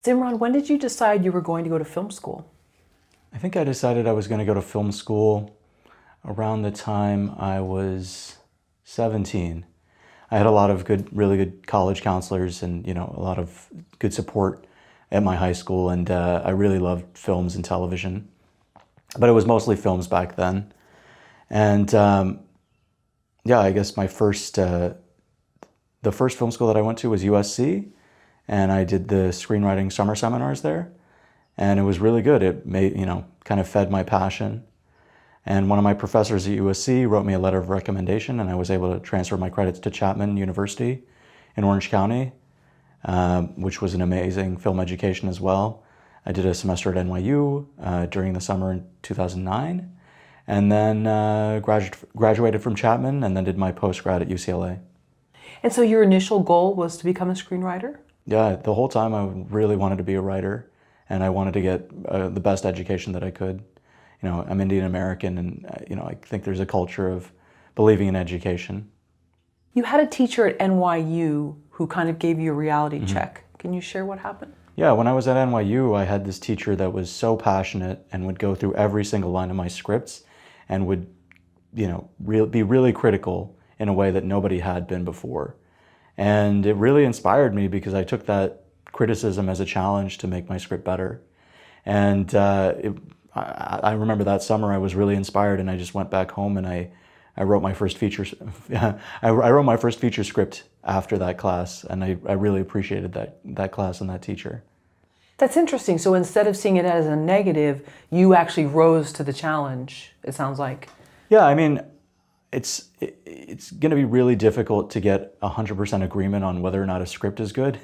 Zimran, when did you decide you were going to go to film school? I think I decided I was going to go to film school around the time I was 17. I had a lot of really good college counselors and, a lot of good support at my high school, and I really loved films and television. But it was mostly films back then. And yeah, I guess the first film school that I went to was USC, and I did the screenwriting summer seminars there. And it was really good. It made, kind of fed my passion. And one of my professors at USC wrote me a letter of recommendation, and I was able to transfer my credits to Chapman University in Orange County, which was an amazing film education as well. I did a semester at NYU during the summer in 2009, and then graduated from Chapman, and then did my postgrad at UCLA. And so your initial goal was to become a screenwriter? Yeah, the whole time I really wanted to be a writer, and I wanted to get the best education that I could. I'm Indian American, and I think there's a culture of believing in education. You had a teacher at NYU who kind of gave you a reality check. Can you share what happened? Yeah, when I was at NYU, I had this teacher that was so passionate and would go through every single line of my scripts and would, be really critical in a way that nobody had been before. And it really inspired me because I took that criticism as a challenge to make my script better. And I remember that summer I was really inspired, and I just went back home and I wrote my first feature. I wrote my first feature script after that class, and I really appreciated that class and that teacher. That's interesting. So instead of seeing it as a negative, you actually rose to the challenge, it sounds like. Yeah, I mean, it's going to be really difficult to get 100% agreement on whether or not a script is good,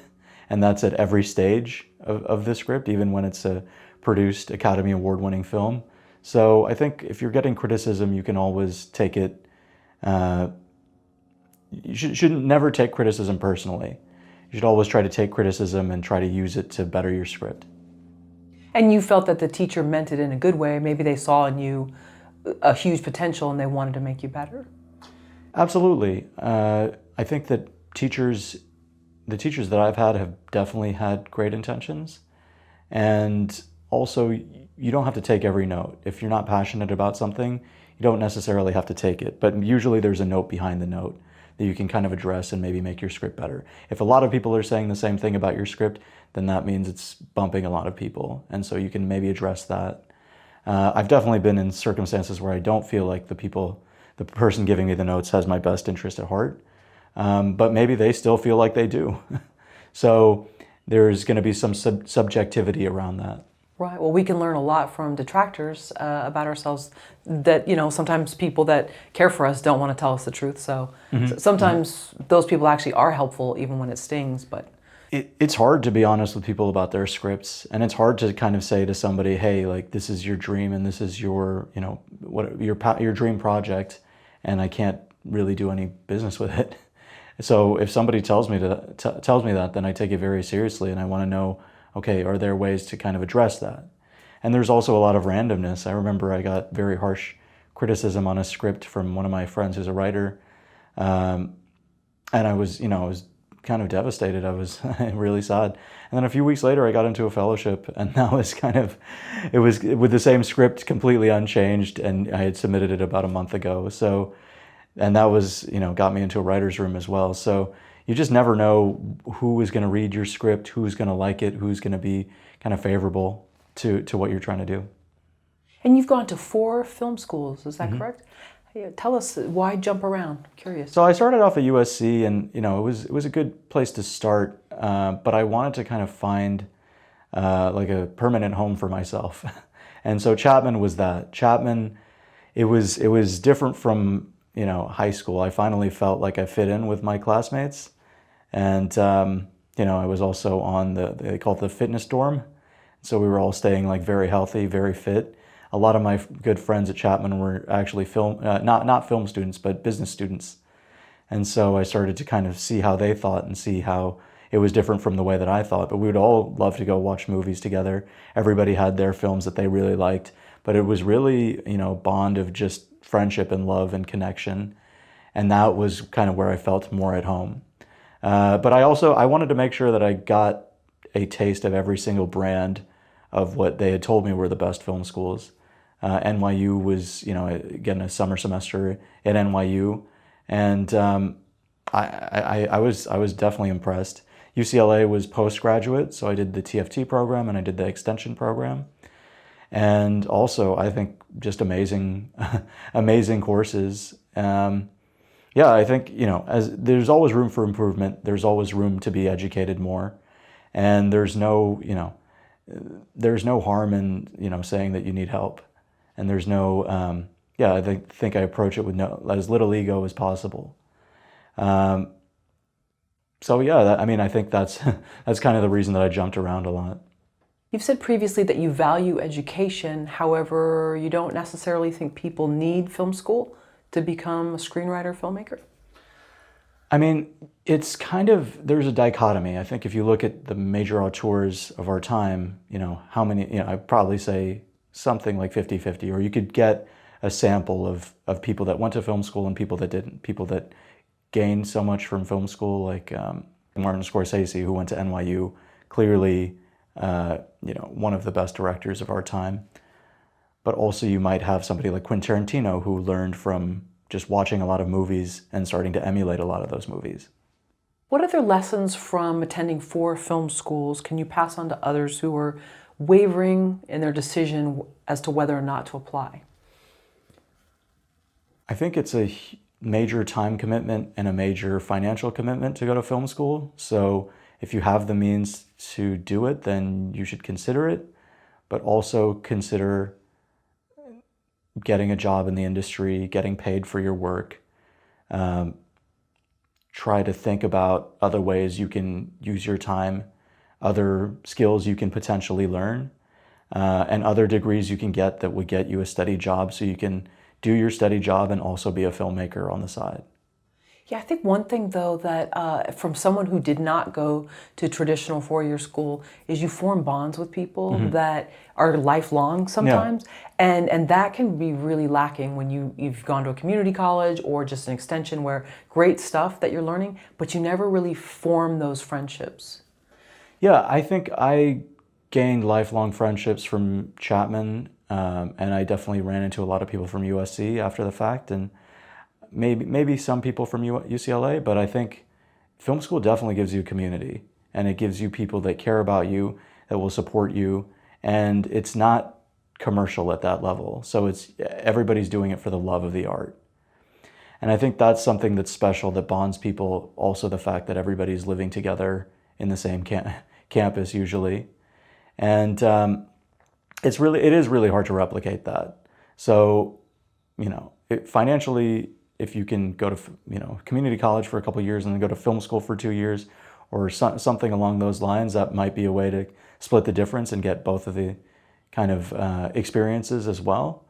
and that's at every stage of the script, even when it's a produced Academy Award-winning film. So I think if you're getting criticism, you can always take it. You shouldn't never take criticism personally. You should always try to take criticism and try to use it to better your script. And you felt that the teacher meant it in a good way. Maybe they saw in you a huge potential and they wanted to make you better. Absolutely. I think that the teachers that I've had have definitely had great intentions. And also, you don't have to take every note. If you're not passionate about something, you don't necessarily have to take it. But usually there's a note behind the note that you can kind of address and maybe make your script better. If a lot of people are saying the same thing about your script, then that means it's bumping a lot of people. And so you can maybe address that. I've definitely been in circumstances where I don't feel like the person giving me the notes has my best interest at heart. But maybe they still feel like they do. So there's going to be some subjectivity around that. Right. Well, we can learn a lot from detractors about ourselves that, sometimes people that care for us don't want to tell us the truth. So sometimes those people actually are helpful even when it stings. But it's hard to be honest with people about their scripts. And it's hard to kind of say to somebody, hey, like, this is your dream and this is your, your dream project, and I can't really do any business with it. So if somebody tells me that, then I take it very seriously, and I want to know, okay, are there ways to kind of address that? And there's also a lot of randomness. I remember I got very harsh criticism on a script from one of my friends who's a writer. And I was kind of devastated. I was really sad. And then a few weeks later, I got into a fellowship, and that was it was with the same script, completely unchanged, and I had submitted it about a month ago. So, and that was, got me into a writer's room as well. So you just never know who is going to read your script, who's going to like it, who's going to be kind of favorable to what you're trying to do. And you've gone to 4 film schools, is that correct? Yeah, tell us, why jump around? Curious. So I started off at USC, and it was a good place to start, but I wanted to kind of find like a permanent home for myself. And so Chapman was that. Chapman, it was different from high school. I finally felt like I fit in with my classmates. And, I was also on they call it the fitness dorm. So we were all staying like very healthy, very fit. A lot of my good friends at Chapman were actually not film students, but business students. And so I started to kind of see how they thought and see how it was different from the way that I thought. But we would all love to go watch movies together. Everybody had their films that they really liked. But it was really, a bond of just friendship and love and connection. And that was kind of where I felt more at home. But I wanted to make sure that I got a taste of every single brand of what they had told me were the best film schools. NYU was, again, a summer semester at NYU, and I was definitely impressed. UCLA was postgraduate, so I did the TFT program and I did the extension program. And also, I think just amazing, amazing courses. I think, as there's always room for improvement, there's always room to be educated more. And there's no harm in, saying that you need help. And there's no, I think I approach it with as little ego as possible. I think that's kind of the reason that I jumped around a lot. You've said previously that you value education, however, you don't necessarily think people need film school to become a screenwriter, filmmaker? I mean, it's kind of, there's a dichotomy. I think if you look at the major auteurs of our time, how many, I'd probably say something like 50-50, or you could get a sample of people that went to film school and people that didn't, people that gained so much from film school, like Martin Scorsese, who went to NYU, clearly, one of the best directors of our time. But also you might have somebody like Quentin Tarantino, who learned from just watching a lot of movies and starting to emulate a lot of those movies. What other lessons from attending 4 film schools can you pass on to others who are wavering in their decision as to whether or not to apply? I think it's a major time commitment and a major financial commitment to go to film school. So if you have the means to do it, then you should consider it, but also consider getting a job in the industry, getting paid for your work. Try to think about other ways you can use your time, other skills you can potentially learn, and other degrees you can get that would get you a steady job so you can do your steady job and also be a filmmaker on the side. Yeah, I think one thing though that from someone who did not go to traditional 4-year school is you form bonds with people that are lifelong sometimes, and that can be really lacking when you've gone to a community college or just an extension where great stuff that you're learning, but you never really form those friendships. Yeah, I think I gained lifelong friendships from Chapman, and I definitely ran into a lot of people from USC after the fact, and maybe some people from UCLA, but I think film school definitely gives you a community, and it gives you people that care about you, that will support you, and it's not commercial at that level. So everybody's doing it for the love of the art. And I think that's something that's special that bonds people, also the fact that everybody's living together in the same campus usually. And it is really hard to replicate that. So, financially, if you can go to community college for a couple of years and then go to film school for 2 years or something along those lines, that might be a way to split the difference and get both of the kind of experiences as well.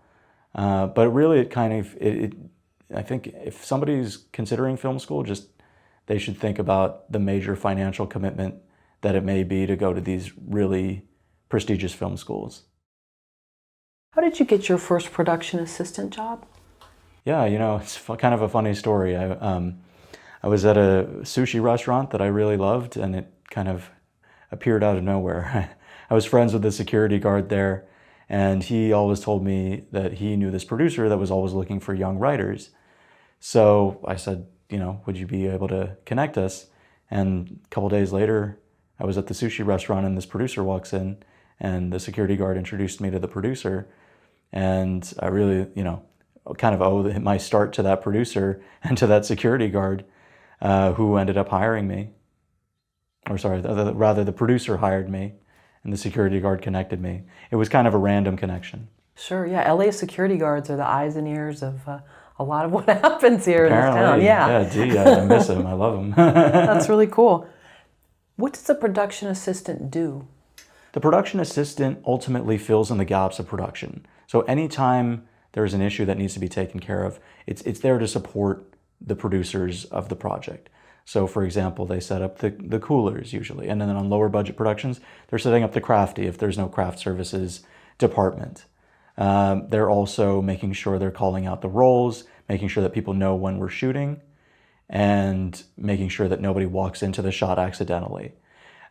But really, I think if somebody's considering film school, they should think about the major financial commitment that it may be to go to these really prestigious film schools. How did you get your first production assistant job? Yeah, it's kind of a funny story. I was at a sushi restaurant that I really loved, and it kind of appeared out of nowhere. I was friends with the security guard there, and he always told me that he knew this producer that was always looking for young writers. So I said, would you be able to connect us? And a couple days later, I was at the sushi restaurant, and this producer walks in, and the security guard introduced me to the producer. And I really, kind of owe my start to that producer and to that security guard who ended up hiring me. Or sorry, rather the producer hired me and the security guard connected me. It was kind of a random connection. Sure, yeah. LA security guards are the eyes and ears of a lot of what happens here Apparently, in this town. Yeah, I miss him. I love him. That's really cool. What does a production assistant do? The production assistant ultimately fills in the gaps of production. So anytime there's an issue that needs to be taken care of, it's there to support the producers of the project. So for example, they set up the coolers usually, and then on lower budget productions, they're setting up the crafty if there's no craft services department. They're also making sure they're calling out the roles, making sure that people know when we're shooting, and making sure that nobody walks into the shot accidentally.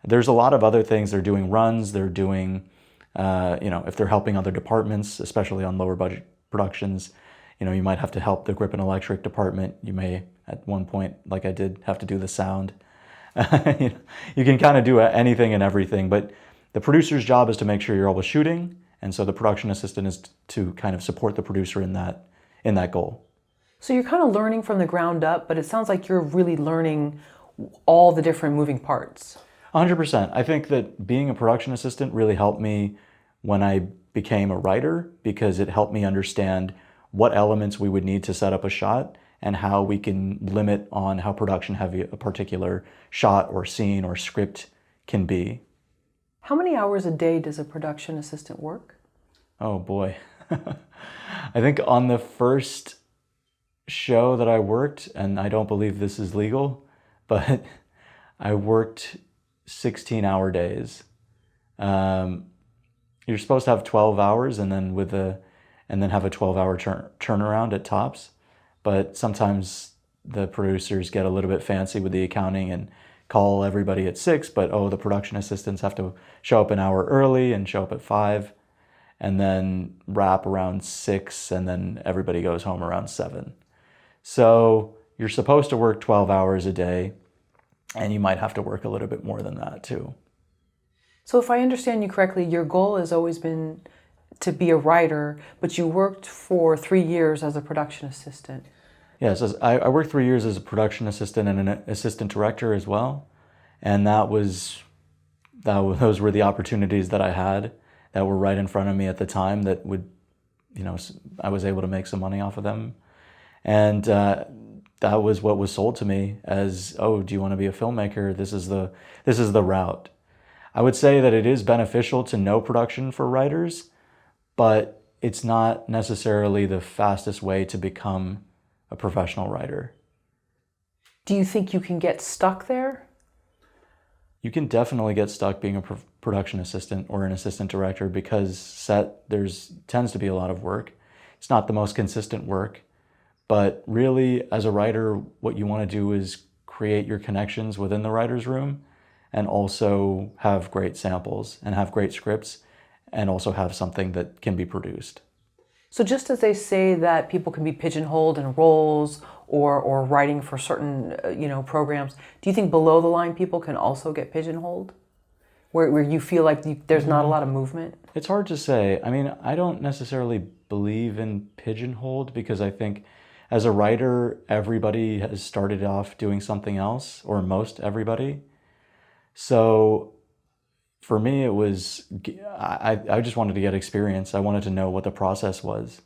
There's a lot of other things. They're doing runs, they're doing, if they're helping other departments, especially on lower budget productions, you might have to help the grip and electric department. You may, at one point, like I did, have to do the sound. You can kind of do anything and everything, but the producer's job is to make sure you're always shooting, and so the production assistant is to kind of support the producer in that goal. So you're kind of learning from the ground up, but it sounds like you're really learning all the different moving parts. 100%. I think that being a production assistant really helped me when I became a writer, because it helped me understand what elements we would need to set up a shot and how we can limit on how production heavy a particular shot or scene or script can be. How many hours a day does a production assistant work? Oh boy. I think on the first show that I worked, and I don't believe this is legal, but I worked 16-hour days. You're supposed to have 12 hours and then have a 12-hour turnaround at tops. But sometimes the producers get a little bit fancy with the accounting and call everybody at 6, but the production assistants have to show up an hour early and show up at 5, and then wrap around 6, and then everybody goes home around 7. So you're supposed to work 12 hours a day, and you might have to work a little bit more than that too. So if I understand you correctly, your goal has always been to be a writer, but you worked for 3 years as a production assistant. Yes, I worked 3 years as a production assistant and an assistant director as well, and those were the opportunities that I had that were right in front of me at the time that would, I was able to make some money off of them, and that was what was sold to me as, do you want to be a filmmaker? This is the route. I would say that it is beneficial to know production for writers, but it's not necessarily the fastest way to become a professional writer. Do you think you can get stuck there? You can definitely get stuck being a production assistant or an assistant director, because tends to be a lot of work. It's not the most consistent work, but really as a writer, what you want to do is create your connections within the writer's room, and also have great samples and have great scripts, and also have something that can be produced. So just as they say that people can be pigeonholed in roles or writing for certain programs, do you think below the line people can also get pigeonholed? Where you feel like there's not a lot of movement? It's hard to say. I mean, I don't necessarily believe in pigeonholed, because I think as a writer, everybody has started off doing something else, or most everybody. So for me, it was, I just wanted to get experience. I wanted to know what the process was.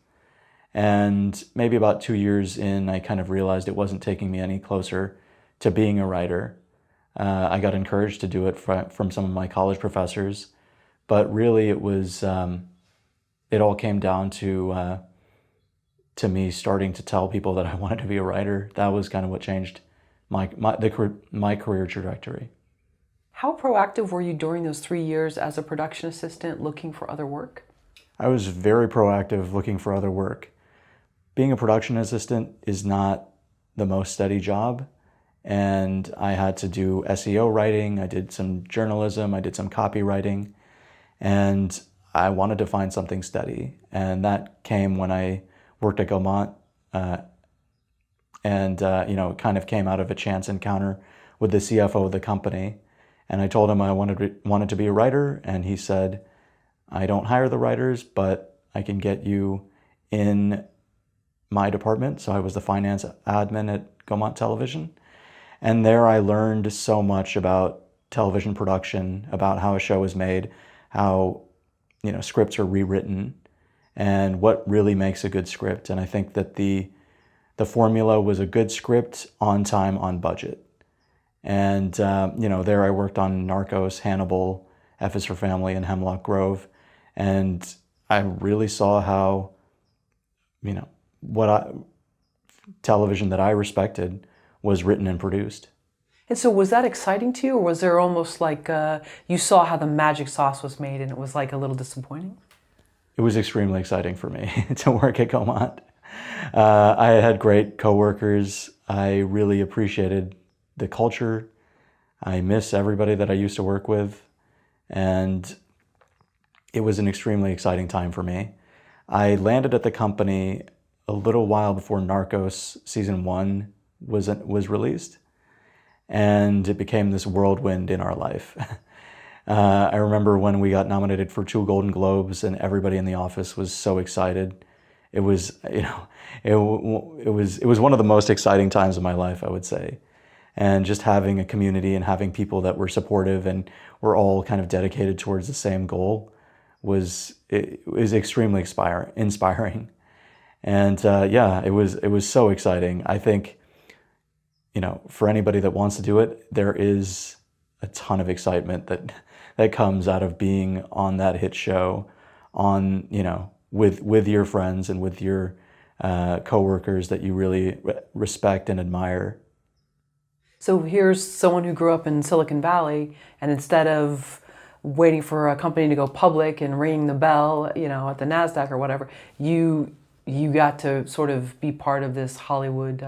And maybe about 2 years in, I kind of realized it wasn't taking me any closer to being a writer. I got encouraged to do it from some of my college professors, but really it was, it all came down to me starting to tell people that I wanted to be a writer. That was kind of what changed my career trajectory. How proactive were you during those 3 years as a production assistant looking for other work? I was very proactive looking for other work. Being a production assistant is not the most steady job, and I had to do SEO writing, I did some journalism, I did some copywriting, and I wanted to find something steady. And that came when I worked at Gaumont, and it kind of came out of a chance encounter with the CFO of the company. And I told him I wanted to be a writer, and he said, I don't hire the writers, but I can get you in my department. So I was the finance admin at Gaumont Television. And there I learned so much about television production, about how a show is made, how scripts are rewritten, and what really makes a good script. And I think that the formula was a good script, on time, on budget. And, there I worked on Narcos, Hannibal, F is for Family, and Hemlock Grove. And I really saw how, television that I respected was written and produced. And so was that exciting to you, or was there almost like you saw how the magic sauce was made and it was like a little disappointing? It was extremely exciting for me to work at Gaumont. I had great coworkers. I really appreciated the culture. I miss everybody that I used to work with, and it was an extremely exciting time for me. I landed at the company a little while before Narcos season 1 was released, and it became this whirlwind in our life. I remember when we got nominated for 2 Golden Globes, and everybody in the office was so excited. It was, it was one of the most exciting times of my life, I would say. And just having a community and having people that were supportive and were all kind of dedicated towards the same goal was extremely inspiring. And yeah, it was so exciting. I think, for anybody that wants to do it, there is a ton of excitement that comes out of being on that hit show, with your friends and with your coworkers that you really respect and admire. So here's someone who grew up in Silicon Valley, and instead of waiting for a company to go public and ringing the bell, at the NASDAQ or whatever, you got to sort of be part of this Hollywood,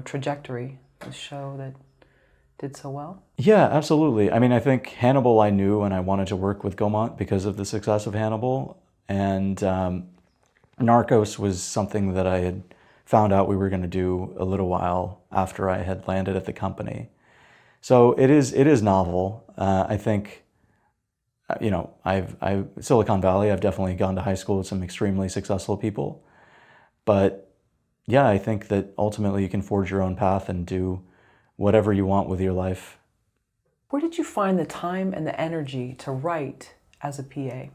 trajectory, this show that did so well. Yeah, absolutely. I mean, I think Hannibal I knew, and I wanted to work with Gaumont because of the success of Hannibal. And Narcos was something that I had found out we were going to do a little while after I had landed at the company. So it is novel. I think, Silicon Valley, I've definitely gone to high school with some extremely successful people. But yeah, I think that ultimately you can forge your own path and do whatever you want with your life. Where did you find the time and the energy to write as a PA?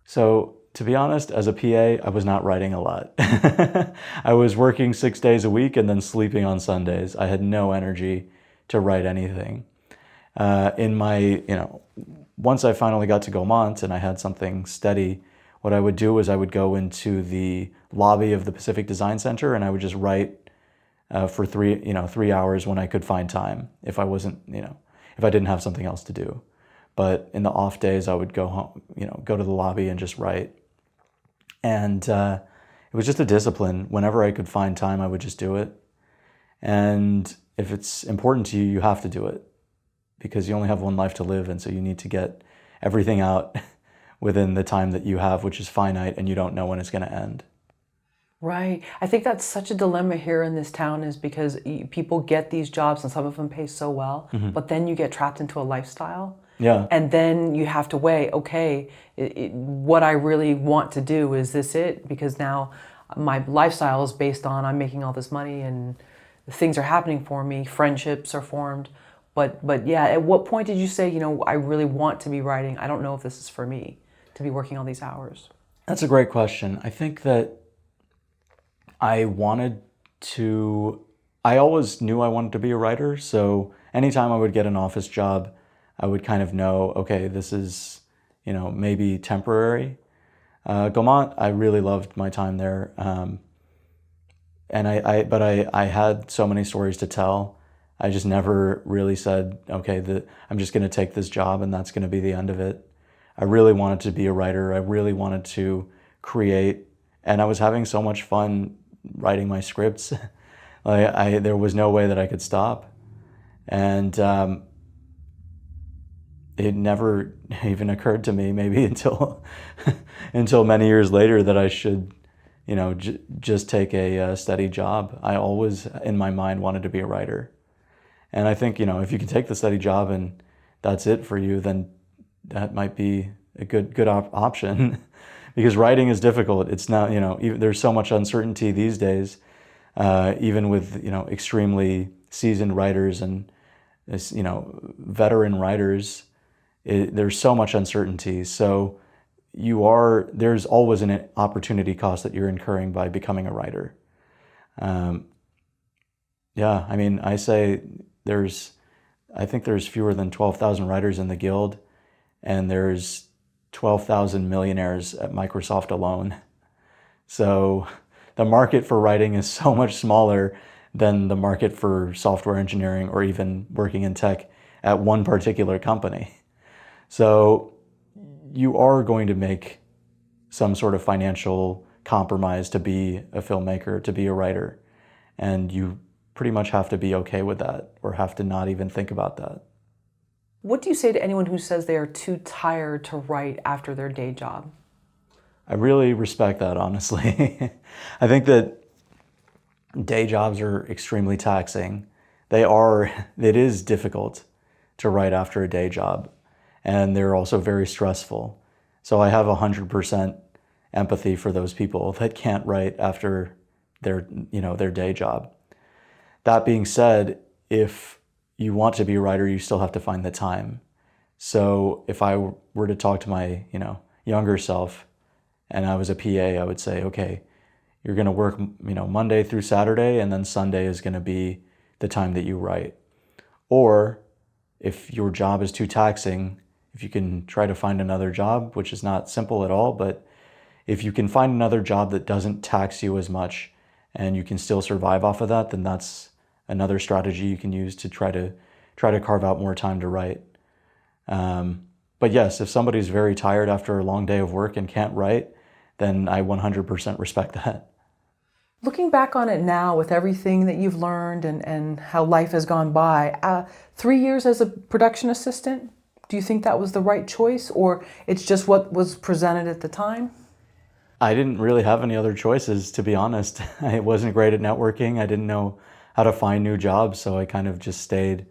So, to be honest, as a PA, I was not writing a lot. I was working 6 days a week and then sleeping on Sundays. I had no energy to write anything. Once I finally got to Gaumont and I had something steady, what I would do is I would go into the lobby of the Pacific Design Center and I would just write for 3 hours when I could find time, if I wasn't, if I didn't have something else to do. But in the off days, I would go home, go to the lobby and just write. And it was just a discipline. Whenever I could find time, I would just do it. And if it's important to you, you have to do it because you only have one life to live. And so you need to get everything out within the time that you have, which is finite, and you don't know when it's going to end. Right. I think that's such a dilemma here in this town is because people get these jobs and some of them pay so well, but then you get trapped into a lifestyle. Yeah. And then you have to weigh, okay, what I really want to do, is this it? Because now my lifestyle is based on I'm making all this money and things are happening for me, friendships are formed. But yeah, at what point did you say, I really want to be writing? I don't know if this is for me to be working all these hours. That's a great question. I think that I always knew I wanted to be a writer. So anytime I would get an office job, I would kind of know, okay, this is, maybe temporary. Gaumont, I really loved my time there. But I had so many stories to tell. I just never really said, okay, I'm just going to take this job and that's going to be the end of it. I really wanted to be a writer. I really wanted to create, and I was having so much fun writing my scripts. There was no way that I could stop. And it never even occurred to me, maybe until many years later, that I should, just take a steady job. I always, in my mind, wanted to be a writer. And I think, if you can take the steady job and that's it for you, then that might be a good option. Because writing is difficult. It's not, there's so much uncertainty these days, even with, extremely seasoned writers and, veteran writers. There's so much uncertainty. So there's always an opportunity cost that you're incurring by becoming a writer. Yeah, I mean, I think there's fewer than 12,000 writers in the Guild, and there's 12,000 millionaires at Microsoft alone. So the market for writing is so much smaller than the market for software engineering or even working in tech at one particular company. So you are going to make some sort of financial compromise to be a filmmaker, to be a writer. And you pretty much have to be okay with that, or have to not even think about that. What do you say to anyone who says they are too tired to write after their day job? I really respect that, honestly. I think that day jobs are extremely taxing. It is difficult to write after a day job, and they're also very stressful. So I have 100% empathy for those people that can't write after their day job. That being said, if you want to be a writer, you still have to find the time. So if I were to talk to my, younger self and I was a PA, I would say, okay, you're going to work, Monday through Saturday, and then Sunday is going to be the time that you write. Or if your job is too taxing, if you can try to find another job, which is not simple at all, but if you can find another job that doesn't tax you as much and you can still survive off of that, then that's another strategy you can use to try to carve out more time to write. But yes, if somebody's very tired after a long day of work and can't write, then I 100% respect that. Looking back on it now with everything that you've learned and how life has gone by, 3 years as a production assistant, do you think that was the right choice, or it's just what was presented at the time? I didn't really have any other choices, to be honest. I wasn't great at networking. I didn't know how to find new jobs, so I kind of just stayed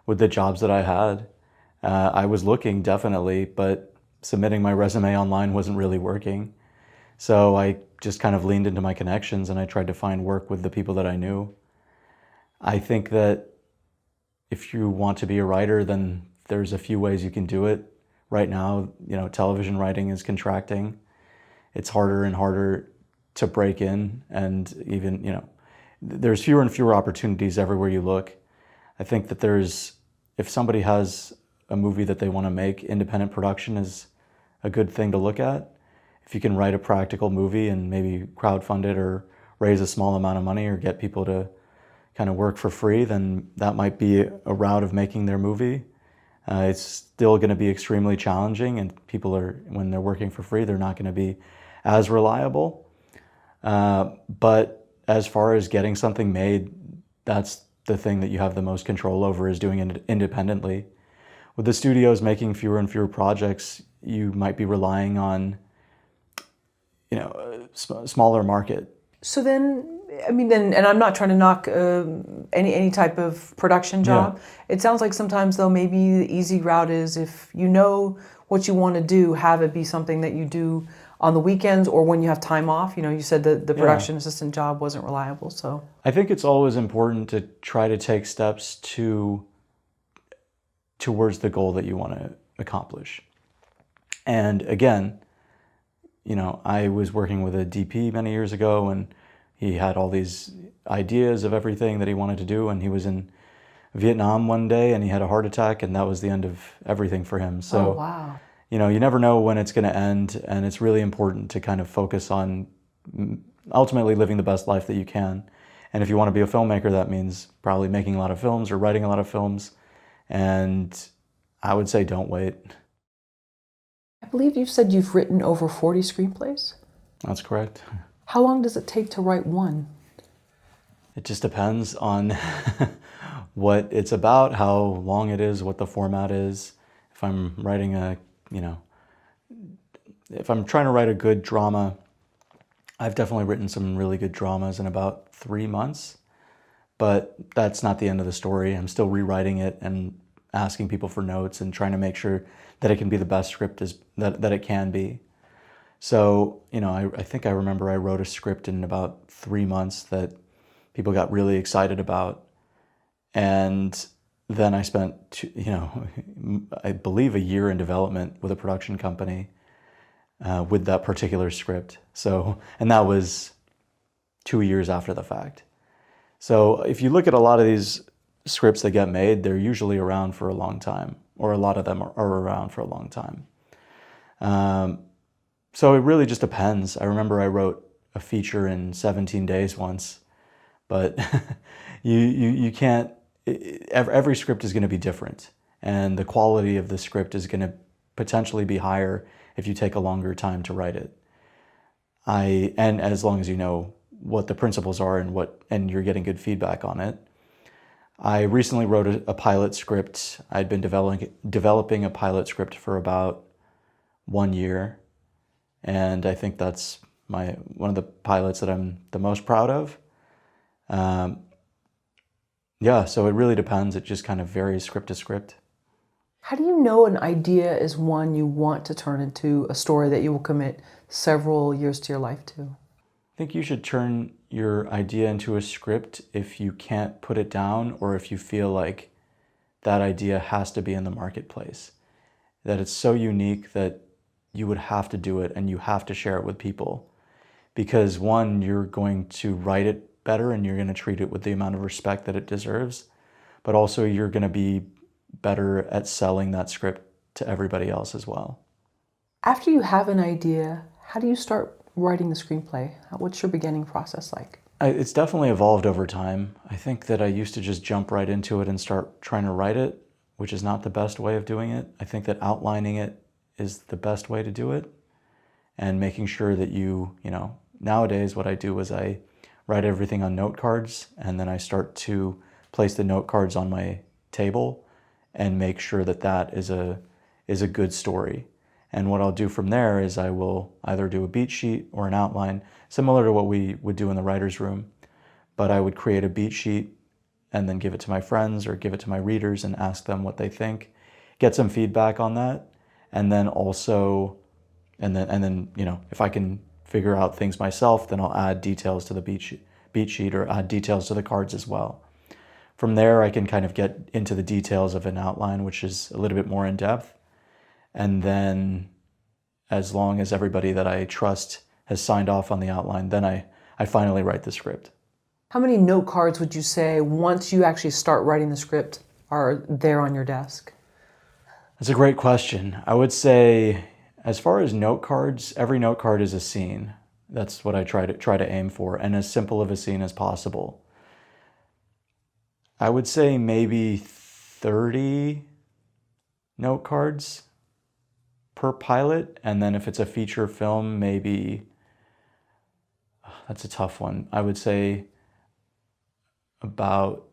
with the jobs that I had. I was looking, definitely, but submitting my resume online wasn't really working. So I just kind of leaned into my connections and I tried to find work with the people that I knew. I think that if you want to be a writer, then there's a few ways you can do it. Right now, television writing is contracting. It's harder and harder to break in, and even, there's fewer and fewer opportunities everywhere you look. I think that if somebody has a movie that they want to make, independent production is a good thing to look at. If you can write a practical movie and maybe crowdfund it or raise a small amount of money or get people to kind of work for free, then that might be a route of making their movie. It's still going to be extremely challenging, and when they're working for free, they're not going to be as reliable. But as far as getting something made, that's the thing that you have the most control over, is doing it independently. With the studios making fewer and fewer projects, you might be relying on, a smaller market. So then, and I'm not trying to knock any type of production job. Yeah. It sounds like sometimes, though, maybe the easy route is, if you know what you want to do, have it be something that you do on the weekends or when you have time off. You said that the production assistant job wasn't reliable, so. I think it's always important to try to take steps towards the goal that you want to accomplish. And again, I was working with a DP many years ago, and he had all these ideas of everything that he wanted to do, and he was in Vietnam one day and he had a heart attack, and that was the end of everything for him. So, oh, wow. You never know when it's going to end, and it's really important to kind of focus on ultimately living the best life that you can. And if you want to be a filmmaker, that means probably making a lot of films or writing a lot of films. And I would say don't wait. I believe you said you've written over 40 screenplays? That's correct. How long does it take to write one? It just depends on what it's about, how long it is, what the format is. If I'm writing if I'm trying to write a good drama, I've definitely written some really good dramas in about 3 months, but that's not the end of the story. I'm still rewriting it and asking people for notes and trying to make sure that it can be the best script that it can be. So, I think I remember I wrote a script in about 3 months that people got really excited about. And then I spent, I believe a year in development with a production company with that particular script. So, and that was 2 years after the fact. So if you look at a lot of these scripts that get made, they're usually around for a long time, or a lot of them are around for a long time. So it really just depends. I remember I wrote a feature in 17 days once, but you can't, every script is going to be different, and the quality of the script is going to potentially be higher if you take a longer time to write it. And as long as you know what the principles are and you're getting good feedback on it. I recently wrote a pilot script. I'd been developing a pilot script for about 1 year, and I think that's one of the pilots that I'm the most proud of. Yeah, so it really depends. It just kind of varies script to script. How do you know an idea is one you want to turn into a story that you will commit several years to your life to? I think you should turn your idea into a script if you can't put it down or if you feel like that idea has to be in the marketplace. That it's so unique that you would have to do it and you have to share it with people. Because one, you're going to write it better and you're going to treat it with the amount of respect that it deserves. But also you're going to be better at selling that script to everybody else as well. After you have an idea, how do you start writing the screenplay? What's your beginning process like? It's definitely evolved over time. I think that I used to just jump right into it and start trying to write it, which is not the best way of doing it. I think that outlining it is the best way to do it, and making sure that nowadays what I do is I write everything on note cards, and then I start to place the note cards on my table and make sure that that is a good story. And what I'll do from there is I will either do a beat sheet or an outline, similar to what we would do in the writer's room. But I would create a beat sheet and then give it to my friends or give it to my readers and ask them what they think, get some feedback on that. And then also, and then if I can figure out things myself, then I'll add details to the beat sheet or add details to the cards as well. From there, I can kind of get into the details of an outline, which is a little bit more in depth. And then as long as everybody that I trust has signed off on the outline, then I finally write the script. How many note cards would you say, once you actually start writing the script, are there on your desk? That's a great question. I would say, as far as note cards, every note card is a scene. That's what I try to aim for, and as simple of a scene as possible. I would say maybe 30 note cards per pilot, and then if it's a feature film, maybe, that's a tough one. I would say about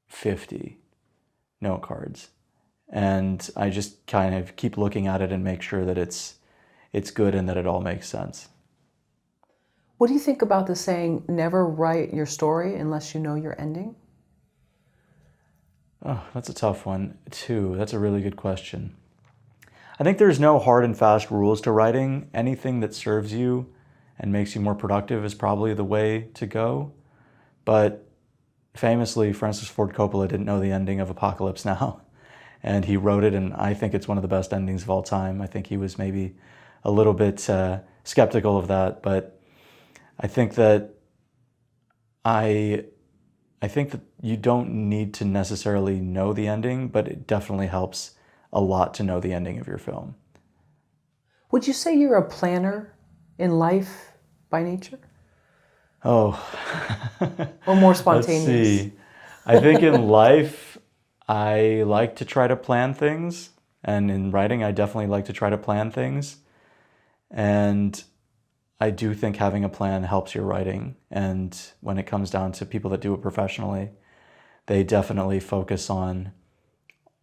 50 note cards. And I just kind of keep looking at it and make sure that it's good and that it all makes sense. What do you think about the saying, never write your story unless you know your ending? Oh, that's a tough one too. That's a really good question. I think there's no hard and fast rules to writing. Anything that serves you and makes you more productive is probably the way to go. But famously, Francis Ford Coppola didn't know the ending of Apocalypse Now. And he wrote it, and I think it's one of the best endings of all time. I think he was maybe a little bit skeptical of that, but I think that you don't need to necessarily know the ending, but it definitely helps a lot to know the ending of your film. Would you say you're a planner in life by nature? Oh. Or more spontaneous? Let's see. I think in life, I like to try to plan things. And in writing, I definitely like to try to plan things. And I do think having a plan helps your writing. And when it comes down to people that do it professionally, they definitely focus on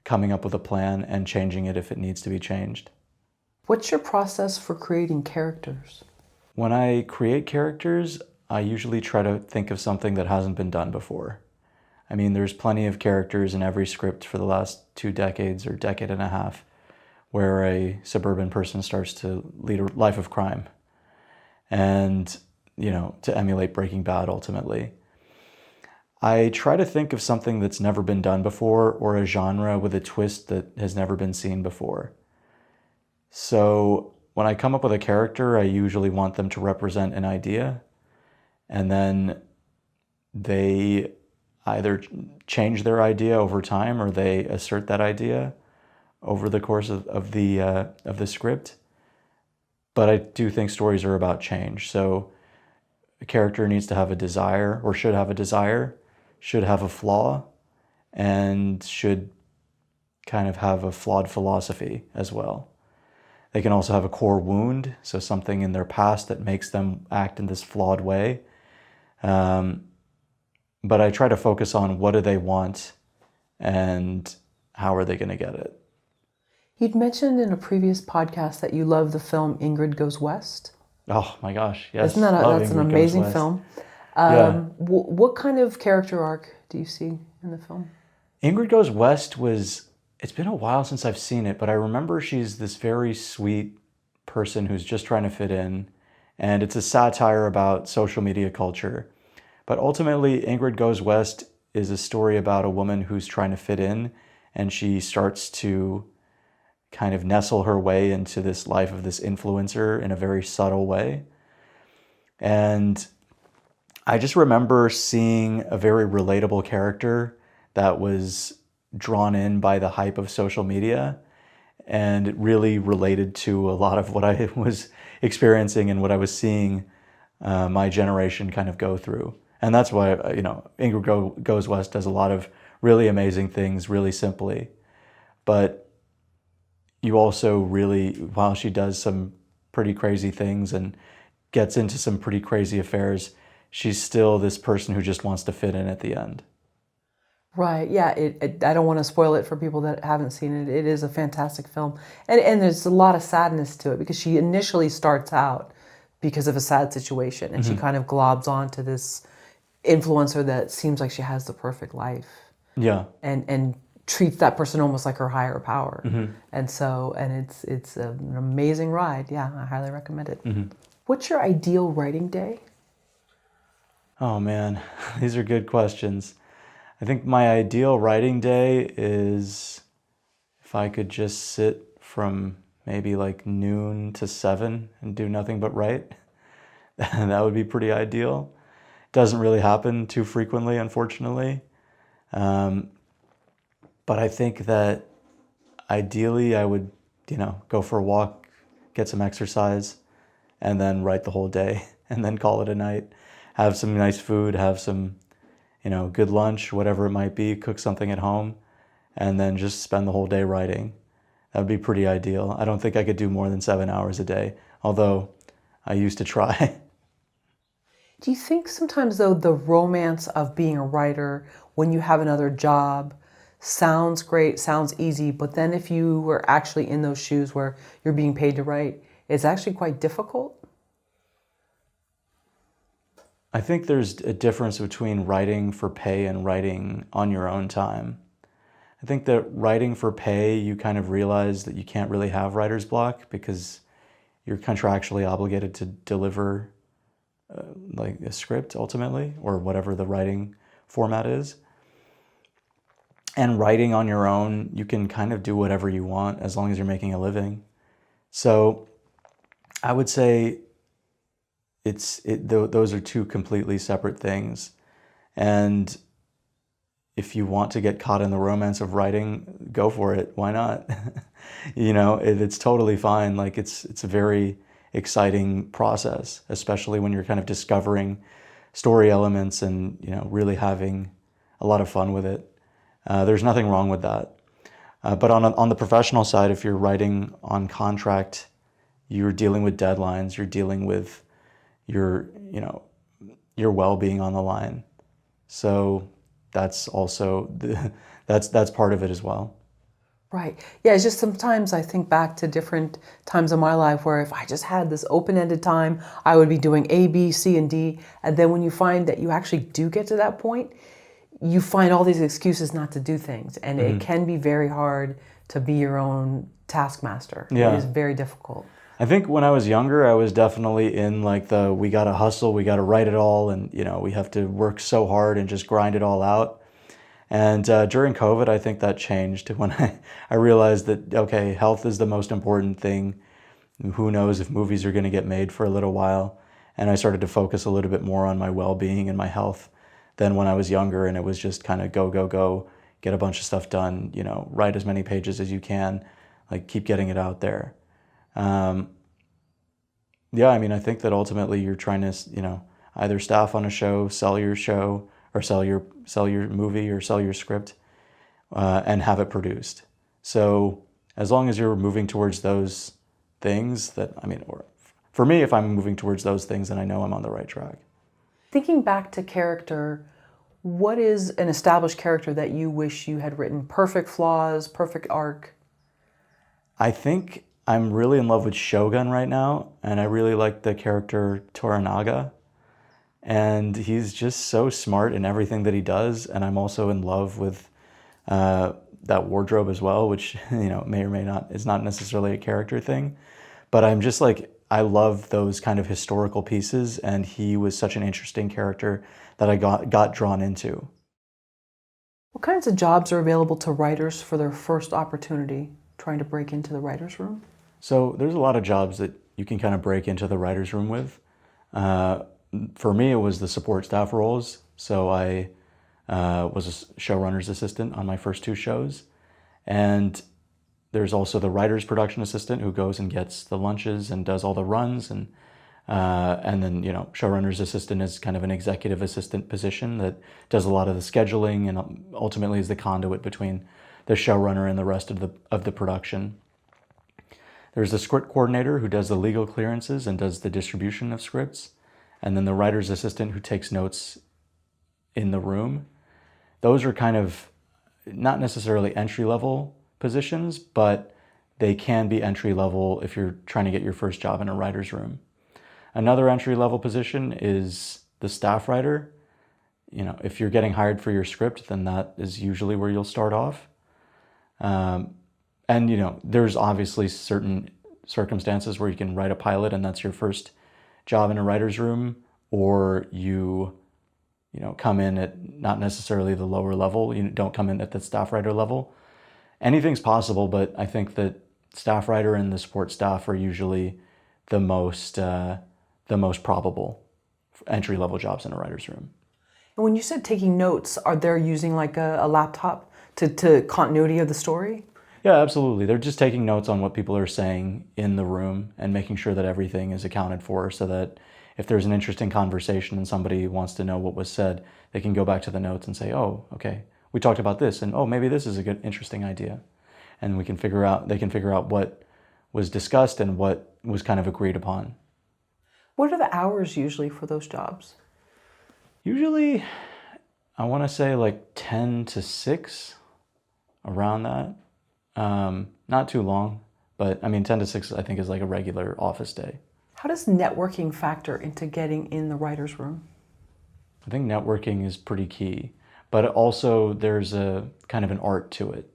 coming up with a plan and changing it if it needs to be changed. What's your process for creating characters? When I create characters, I usually try to think of something that hasn't been done before. I mean, there's plenty of characters in every script for the last 2 decades or decade and a half where a suburban person starts to lead a life of crime and, to emulate Breaking Bad ultimately. I try to think of something that's never been done before or a genre with a twist that has never been seen before. So when I come up with a character, I usually want them to represent an idea, and then they either change their idea over time or they assert that idea over the course of the script. But I do think stories are about change. So a character needs to have a desire, or should have a desire, should have a flaw, and should kind of have a flawed philosophy as well. They can also have a core wound, so something in their past that makes them act in this flawed way. but I try to focus on what do they want and how are they going to get it. You'd mentioned in a previous podcast that you love the film Ingrid Goes West. Oh my gosh, yes. Isn't that that's an amazing film? What kind of character arc do you see in the film? Ingrid Goes West it's been a while since I've seen it, but I remember she's this very sweet person who's just trying to fit in, and it's a satire about social media culture. But ultimately, Ingrid Goes West is a story about a woman who's trying to fit in, and she starts to kind of nestle her way into this life of this influencer in a very subtle way. And I just remember seeing a very relatable character that was drawn in by the hype of social media, and it really related to a lot of what I was experiencing and what I was seeing my generation kind of go through. And that's why, Ingrid Goes West does a lot of really amazing things really simply. But you also really, while she does some pretty crazy things and gets into some pretty crazy affairs, she's still this person who just wants to fit in at the end. Right, yeah. I don't want to spoil it for people that haven't seen it. It is a fantastic film. And there's a lot of sadness to it because she initially starts out because of a sad situation and she kind of globs onto this influencer that seems like she has the perfect life. Yeah. And treats that person almost like her higher power. And it's an amazing ride. Yeah, I highly recommend it. What's your ideal writing day? Oh man, these are good questions. I think my ideal writing day is if I could just sit from maybe like noon to 7 and do nothing but write. That would be pretty ideal. Doesn't really happen too frequently, unfortunately. But I think that ideally I would, go for a walk, get some exercise, and then write the whole day and then call it a night. Have some nice food, have some, good lunch, whatever it might be, cook something at home, and then just spend the whole day writing. That would be pretty ideal. I don't think I could do more than 7 hours a day, although I used to try. Do you think sometimes, though, the romance of being a writer when you have another job sounds great, sounds easy, but then if you were actually in those shoes where you're being paid to write, it's actually quite difficult? I think there's a difference between writing for pay and writing on your own time. I think that writing for pay, you kind of realize that you can't really have writer's block because you're contractually obligated to deliver like a script ultimately, or whatever the writing format is. And writing on your own, you can kind of do whatever you want as long as you're making a living. So I would say those are two completely separate things. And if you want to get caught in the romance of writing, go for it. Why not? It's totally fine. Like it's a very exciting process, especially when you're kind of discovering story elements and, really having a lot of fun with it. There's nothing wrong with that. But on the professional side, if you're writing on contract, you're dealing with deadlines, you're dealing with your well-being on the line. So that's also, that's part of it as well. Right. Yeah, it's just sometimes I think back to different times in my life where if I just had this open-ended time, I would be doing A, B, C, and D. And then when you find that you actually do get to that point, you find all these excuses not to do things. And it can be very hard to be your own taskmaster. Yeah. It is very difficult. I think when I was younger, I was definitely in like we gotta hustle, we gotta write it all, and we have to work so hard and just grind it all out. And during COVID, I think that changed when I realized that, okay, health is the most important thing. Who knows if movies are gonna get made for a little while. And I started to focus a little bit more on my well-being and my health than when I was younger, and it was just kind of go, go, go, get a bunch of stuff done, write as many pages as you can, like keep getting it out there. I think that ultimately you're trying to, either staff on a show, sell your show, or sell your movie or sell your script, and have it produced. So as long as you're moving towards those things or for me, if I'm moving towards those things, then I know I'm on the right track. Thinking back to character, What is an established character that you wish you had written? Perfect flaws, perfect arc? I think I'm really in love with Shogun right now, and I really like the character Toranaga. And he's just so smart in everything that he does, and I'm also in love with that wardrobe as well, which may or may not is not necessarily a character thing, but I'm just like I love those kind of historical pieces, and he was such an interesting character that I got drawn into. What kinds of jobs are available to writers for their first opportunity trying to break into the writer's room? So there's a lot of jobs that you can kind of break into the writer's room with. For me, it was the support staff roles. So I was a showrunner's assistant on my first 2 shows. And there's also the writer's production assistant who goes and gets the lunches and does all the runs. And then, showrunner's assistant is kind of an executive assistant position that does a lot of the scheduling and ultimately is the conduit between the showrunner and the rest of the production. There's the script coordinator who does the legal clearances and does the distribution of scripts. And then the writer's assistant who takes notes in the room. Those are kind of not necessarily entry-level positions, but they can be entry-level if you're trying to get your first job in a writer's room. Another entry-level position is the staff writer. If you're getting hired for your script, then that is usually where you'll start off. And there's obviously certain circumstances where you can write a pilot and that's your first job in a writer's room, or you come in at not necessarily the lower level. You don't come in at the staff writer level. Anything's possible, but I think that staff writer and the support staff are usually the most probable entry-level jobs in a writer's room. And when you said taking notes, are they using like a laptop to continuity of the story? Yeah, absolutely. They're just taking notes on what people are saying in the room and making sure that everything is accounted for, so that if there's an interesting conversation and somebody wants to know what was said, they can go back to the notes and say, oh, okay, we talked about this, and oh, maybe this is a good, interesting idea. And they can figure out what was discussed and what was kind of agreed upon. What are the hours usually for those jobs? Usually, I want to say like 10 to 6, around that. Not too long, but 10 to 6 I think is like a regular office day. How does networking factor into getting in the writer's room? I think networking is pretty key, but also there's a kind of an art to it.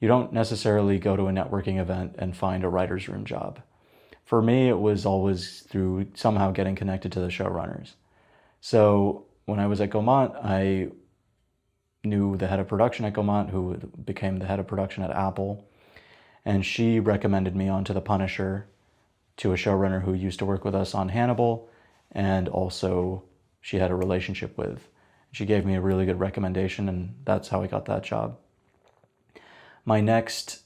You don't necessarily go to a networking event and find a writer's room job. For me, it was always through somehow getting connected to the showrunners. So when I was at Gaumont, I knew the head of production at Gaumont, who became the head of production at Apple, and she recommended me onto The Punisher to a showrunner who used to work with us on Hannibal, and also she had a relationship with. She gave me a really good recommendation, and that's how I got that job. My next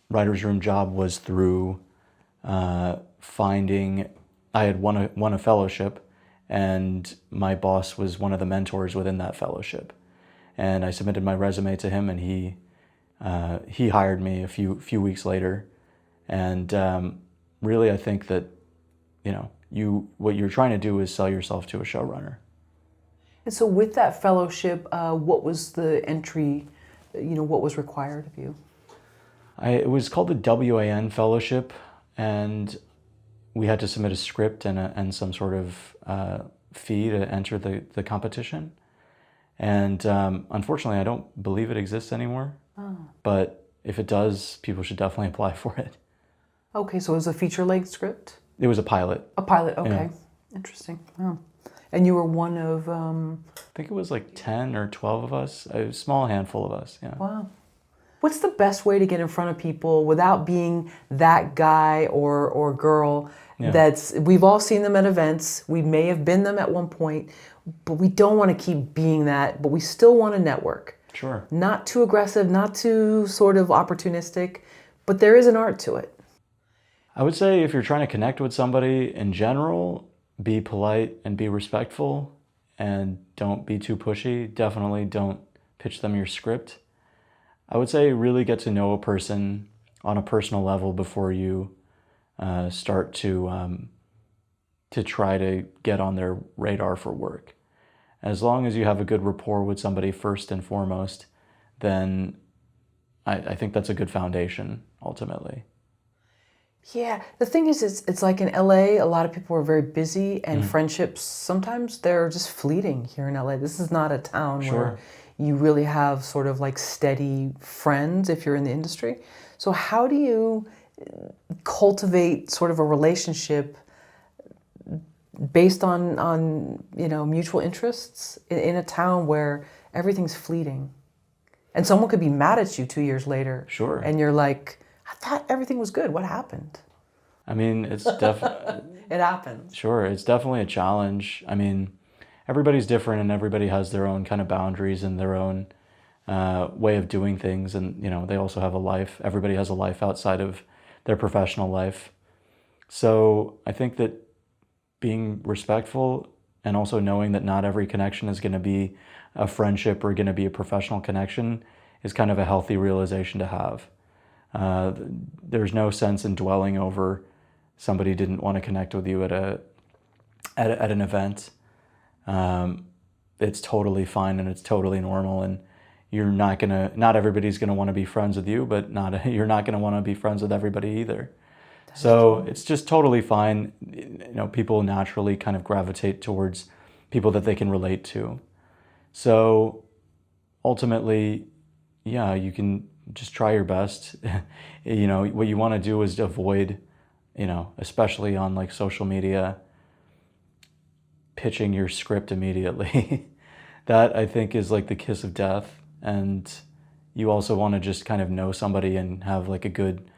writer's room job was through I had won a fellowship, and my boss was one of the mentors within that fellowship. And I submitted my resume to him, and he hired me a few weeks later. And really, I think that what you're trying to do is sell yourself to a showrunner. And so, with that fellowship, what was the entry? What was required of you? It was called the WAN Fellowship, and we had to submit a script and some sort of fee to enter the competition. And unfortunately, I don't believe it exists anymore. Oh. But if it does, people should definitely apply for it. Okay, so it was a feature-length script? It was a pilot. A pilot, okay. Yeah. Interesting. Oh. And you were one of... I think it was like 10 or 12 of us, a small handful of us, yeah. Wow. What's the best way to get in front of people without being that guy or girl? Yeah. We've all seen them at events, we may have been them at one point, but we don't want to keep being that, but we still want to network. Sure. Not too aggressive, not too sort of opportunistic, but there is an art to it. I would say if you're trying to connect with somebody in general, be polite and be respectful, and don't be too pushy. Definitely don't pitch them your script. I would say really get to know a person on a personal level before you start to try to get on their radar for work. As long as you have a good rapport with somebody first and foremost, then I think that's a good foundation ultimately. Yeah, the thing is, it's like in LA, a lot of people are very busy, and friendships, sometimes they're just fleeting here in LA. This is not a town where you really have sort of like steady friends if you're in the industry. So how do you cultivate sort of a relationship based on mutual interests in a town where everything's fleeting? And someone could be mad at you 2 years later. Sure. And you're like, I thought everything was good. What happened? I mean, it's definitely... It happens. Sure, it's definitely a challenge. I mean, everybody's different and everybody has their own kind of boundaries and their own way of doing things. And, they also have a life. Everybody has a life outside of their professional life. So I think that being respectful and also knowing that not every connection is going to be a friendship or going to be a professional connection is kind of a healthy realization to have. There's no sense in dwelling over somebody didn't want to connect with you at an event. It's totally fine and it's totally normal, and not everybody's gonna want to be friends with you, but you're not gonna want to be friends with everybody either. So it's just totally fine. People naturally kind of gravitate towards people that they can relate to. So ultimately, yeah, you can just try your best. What you want to do is avoid, especially on like social media, pitching your script immediately. That I think is like the kiss of death. And you also want to just kind of know somebody and have like a good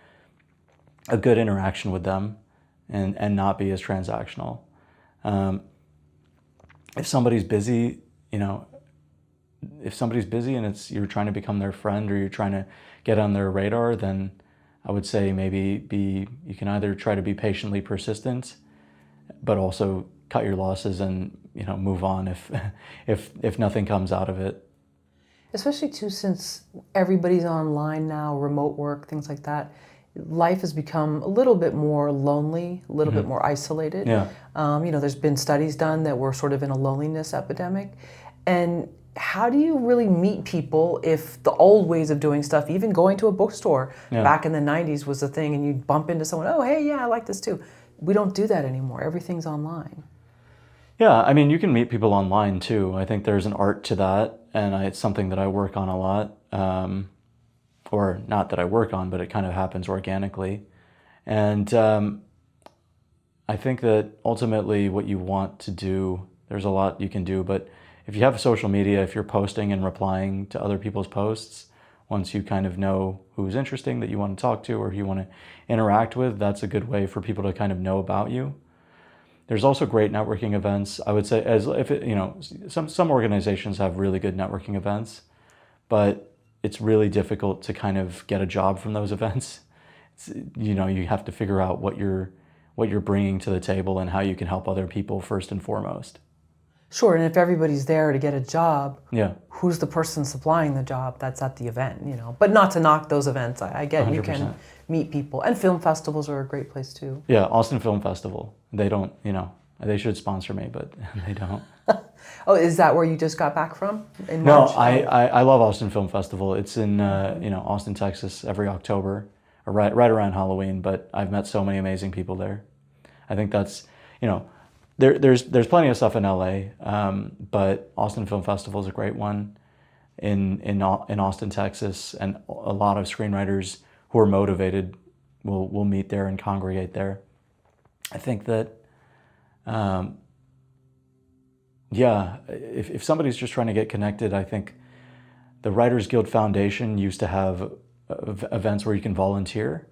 interaction with them and not be as transactional. If somebody's busy, and you're trying to become their friend or you're trying to get on their radar, then I would say maybe you can either try to be patiently persistent, but also cut your losses and move on if nothing comes out of it. Especially too, since everybody's online now, remote work, things like that, life has become a little bit more lonely, a little bit more isolated. Yeah. There's been studies done that we're sort of in a loneliness epidemic. And how do you really meet people if the old ways of doing stuff, even going to a bookstore back in the 90s was a thing, and you'd bump into someone, oh, hey, yeah, I like this too. We don't do that anymore. Everything's online. Yeah, I mean, you can meet people online too. I think there's an art to that, and it's something that I work on a lot. Or not that I work on, but it kind of happens organically. And I think that ultimately what you want to do, there's a lot you can do, but if you have social media, if you're posting and replying to other people's posts, once you kind of know who's interesting that you want to talk to or who you want to interact with, that's a good way for people to kind of know about you. There's also great networking events. I would say, some organizations have really good networking events, but it's really difficult to kind of get a job from those events. You have to figure out what you're bringing to the table and how you can help other people first and foremost. Sure, and if everybody's there to get a job, yeah, who's the person supplying the job that's at the event, But not to knock those events. I get 100%. You can meet people. And film festivals are a great place too. Yeah, Austin Film Festival. They don't, they should sponsor me, but they don't. Oh, is that where you just got back from? In No, March? I love Austin Film Festival. It's in, Austin, Texas every October, or right around Halloween, but I've met so many amazing people there. I think that's, There's plenty of stuff in LA, but Austin Film Festival is a great one in Austin, Texas, and a lot of screenwriters who are motivated will meet there and congregate there. I think that, if somebody's just trying to get connected, I think the Writers Guild Foundation used to have events where you can volunteer,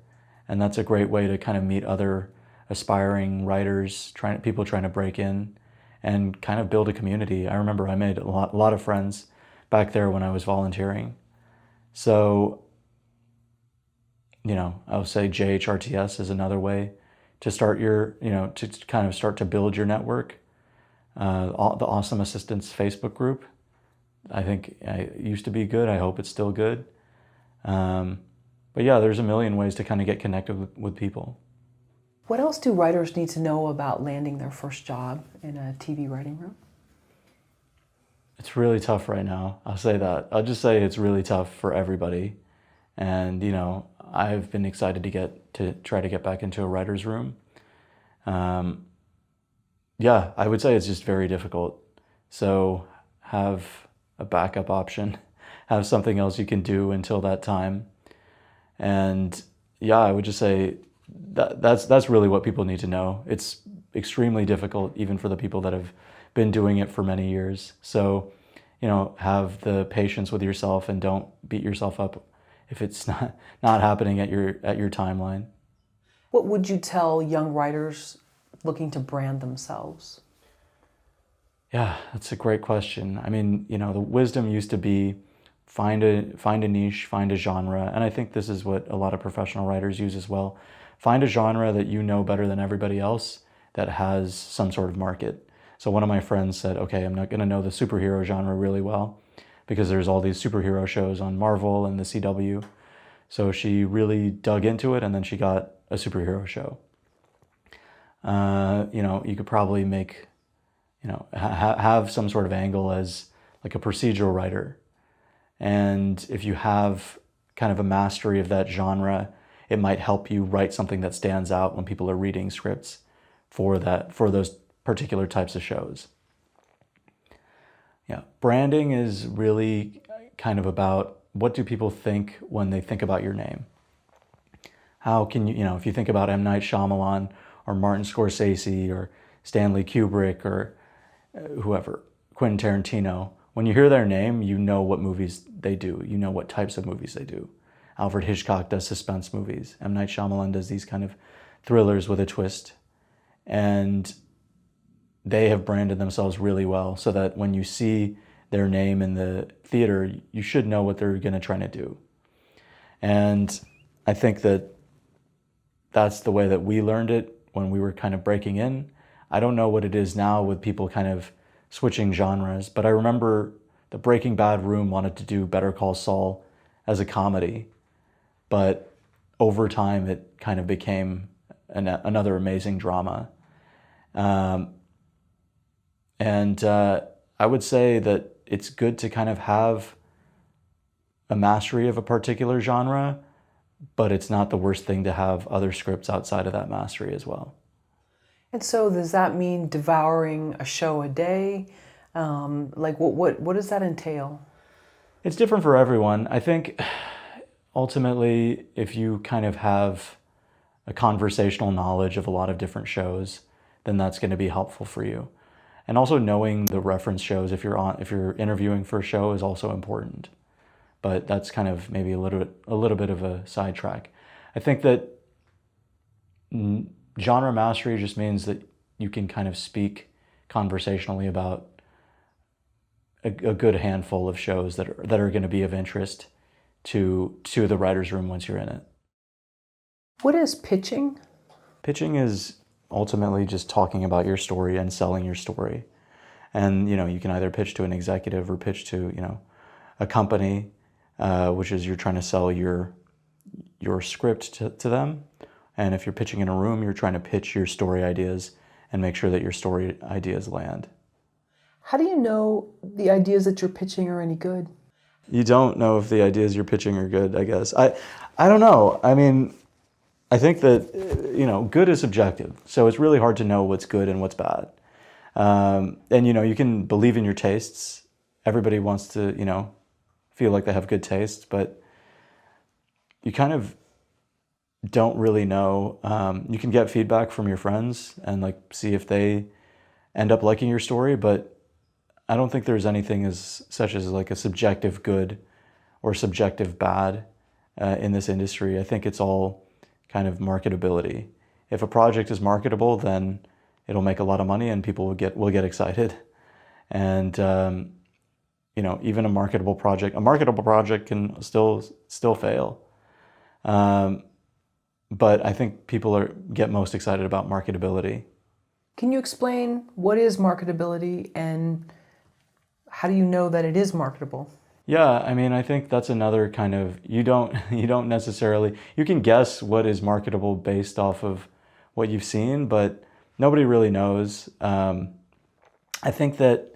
and that's a great way to kind of meet other aspiring writers, people trying to break in and kind of build a community. I remember I made a lot of friends back there when I was volunteering. So, I would say JHRTS is another way to start to kind of start to build your network. The Awesome Assistants Facebook group, I think it used to be good. I hope it's still good. But yeah, there's a million ways to kind of get connected with people. What else do writers need to know about landing their first job in a TV writing room? It's really tough right now. I'll say that. I'll just say it's really tough for everybody. And, I've been excited to try to get back into a writer's room. Yeah, I would say it's just very difficult. So have a backup option, have something else you can do until that time. And yeah, I would just say that's really what people need to know. It's extremely difficult, even for the people that have been doing it for many years. So, have the patience with yourself and don't beat yourself up if it's not happening at your timeline. What would you tell young writers looking to brand themselves? Yeah, that's a great question. I mean, the wisdom used to be find a niche, find a genre, and I think this is what a lot of professional writers use as well. Find a genre that you know better than everybody else that has some sort of market. So one of my friends said, okay, I'm not going to know the superhero genre really well because there's all these superhero shows on Marvel and the CW. So she really dug into it, and then she got a superhero show. You could probably make, have some sort of angle as like a procedural writer. And if you have kind of a mastery of that genre, it might help you write something that stands out when people are reading scripts for those particular types of shows. Yeah, branding is really kind of about what do people think when they think about your name. How can you, if you think about M. Night Shyamalan or Martin Scorsese or Stanley Kubrick or whoever, Quentin Tarantino, when you hear their name, you know what movies they do. You know what types of movies they do. Alfred Hitchcock does suspense movies. M. Night Shyamalan does these kind of thrillers with a twist. And they have branded themselves really well so that when you see their name in the theater, you should know what they're going to try to do. And I think that's the way that we learned it when we were kind of breaking in. I don't know what it is now with people kind of switching genres, but I remember the Breaking Bad room wanted to do Better Call Saul as a comedy, but over time it kind of became another amazing drama. And I would say that it's good to kind of have a mastery of a particular genre, but it's not the worst thing to have other scripts outside of that mastery as well. And so does that mean devouring a show a day? What does that entail? It's different for everyone. I think ultimately, if you kind of have a conversational knowledge of a lot of different shows, then that's going to be helpful for you. And also knowing the reference shows if you're interviewing for a show is also important. But that's kind of maybe a little bit of a sidetrack. I think that genre mastery just means that you can kind of speak conversationally about a good handful of shows that are going to be of interest to the writer's room once you're in it. What is pitching? Pitching is ultimately just talking about your story and selling your story. And, you can either pitch to an executive or pitch to, a company, which is you're trying to sell your script to them. And if you're pitching in a room, you're trying to pitch your story ideas and make sure that your story ideas land. How do you know the ideas that you're pitching are any good? You don't know if the ideas you're pitching are good, I guess. I don't know. I mean, I think that, good is subjective. So it's really hard to know what's good and what's bad. And, you can believe in your tastes. Everybody wants to, feel like they have good tastes, but you kind of don't really know. You can get feedback from your friends and see if they end up liking your story, but I don't think there's anything such as a subjective good or subjective bad in this industry. I think it's all kind of marketability. If a project is marketable, then it'll make a lot of money and people will get excited. And even a marketable project can still fail. But I think people get most excited about marketability. Can you explain what is marketability and how do you know that it is marketable? Yeah, I mean, I think that's another kind of, you don't necessarily, you can guess what is marketable based off of what you've seen, but nobody really knows. I think that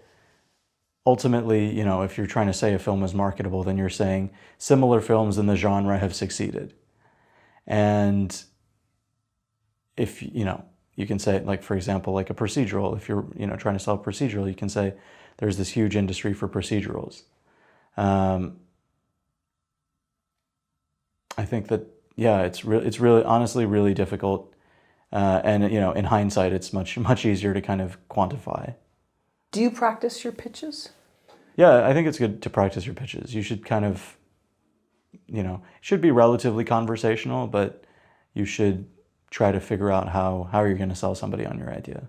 ultimately, you know, if you're trying to say a film is marketable, then you're saying similar films in the genre have succeeded. And if, you know, you can say, like, for example, like a procedural, if you're, you know, trying to sell a procedural, you can say there's this huge industry for procedurals. I think that, yeah, it's really, honestly, really difficult. And, you know, in hindsight, it's much easier to kind of quantify. Do you practice your pitches? Yeah, I think it's good to practice your pitches. You should kind of, you know, it should be relatively conversational, but you should try to figure out how you're going to sell somebody on your idea.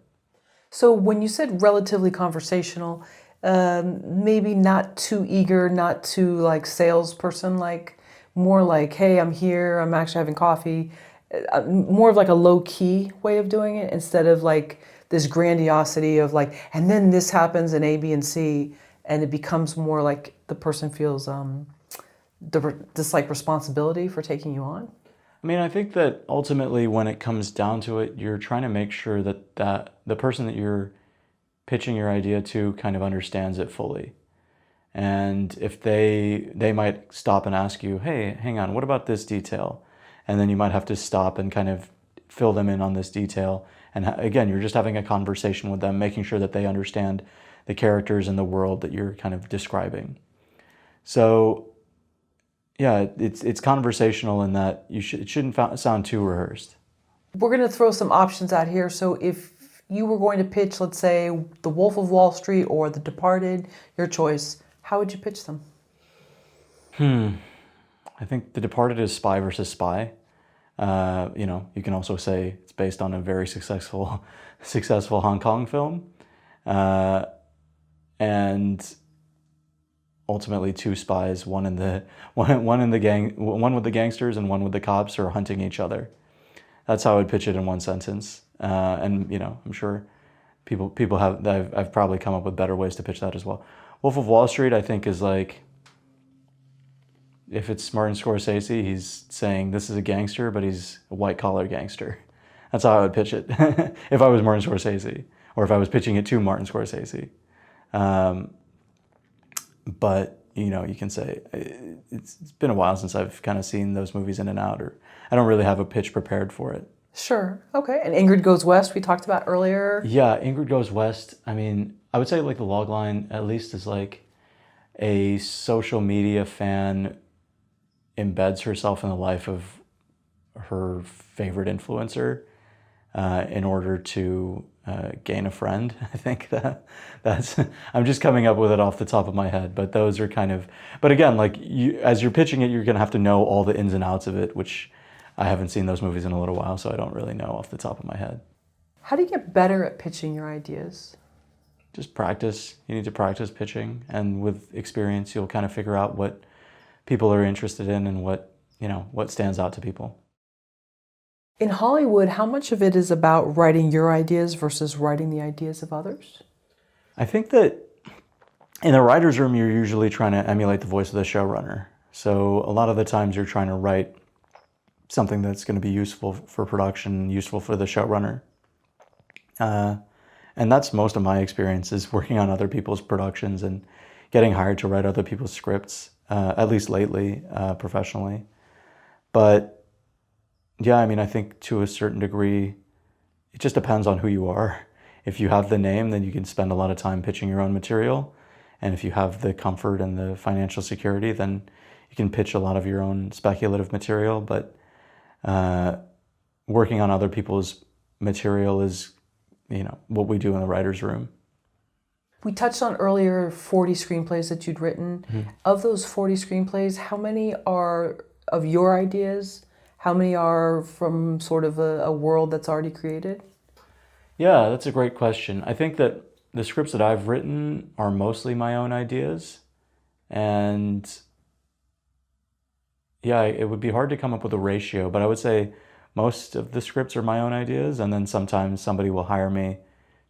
So when you said relatively conversational, maybe not too eager, not too like salesperson, like more like, hey, I'm here, I'm actually having coffee. More of like a low-key way of doing it instead of like this grandiosity of like, and then this happens in A, B, and C, and it becomes more like the person feels this like responsibility for taking you on. I mean, I think that ultimately when it comes down to it, you're trying to make sure that the person that you're pitching your idea to kind of understands it fully. And if they might stop and ask you, hey, hang on, what about this detail? And then you might have to stop and kind of fill them in on this detail. And again, you're just having a conversation with them, making sure that they understand the characters and the world that you're kind of describing. So yeah, it's conversational in that it shouldn't sound too rehearsed. We're going to throw some options out here. So if you were going to pitch, let's say, The Wolf of Wall Street or The Departed, your choice, how would you pitch them? I think The Departed is spy versus spy. You know, you can also say it's based on a very successful Hong Kong film. And ultimately two spies, one with the gangsters and one with the cops, are hunting each other. That's how I would pitch it in one sentence. And you know, I'm sure people have, I've probably come up with better ways to pitch that as well. Wolf of Wall Street, I think, is like, if it's Martin Scorsese, he's saying this is a gangster, but he's a white-collar gangster. That's how I would pitch it if I was Martin Scorsese, or if I was pitching it to Martin Scorsese. But, you know, you can say, it's been a while since I've kind of seen those movies in and out, or I don't really have a pitch prepared for it. Sure. Okay. And Ingrid Goes West, we talked about earlier. Yeah, Ingrid Goes West. I mean, I would say like the log line at least is like a social media fan embeds herself in the life of her favorite influencer in order to gain a friend. I think that's I'm just coming up with it off the top of my head, but those are kind of, but again, like as you're pitching it, you're gonna have to know all the ins and outs of it, which I haven't seen those movies in a little while, so I don't really know off the top of my head. How do you get better at pitching your ideas? Just practice. You need to practice pitching, and with experience, you'll kind of figure out what people are interested in and what stands out to people. In Hollywood, how much of it is about writing your ideas versus writing the ideas of others? I think that in the writer's room, you're usually trying to emulate the voice of the showrunner. So a lot of the times you're trying to write something that's going to be useful for production, useful for the showrunner. And that's most of my experience, is working on other people's productions and getting hired to write other people's scripts, at least lately, professionally. But yeah, I mean, I think to a certain degree, it just depends on who you are. If you have the name, then you can spend a lot of time pitching your own material. And if you have the comfort and the financial security, then you can pitch a lot of your own speculative material. But working on other people's material is, what we do in the writer's room. We touched on earlier 40 screenplays that you'd written. Mm-hmm. Of those 40 screenplays, how many are of your ideas? How many are from sort of a world that's already created? Yeah, that's a great question. I think that the scripts that I've written are mostly my own ideas. And yeah, it would be hard to come up with a ratio, but I would say most of the scripts are my own ideas, and then sometimes somebody will hire me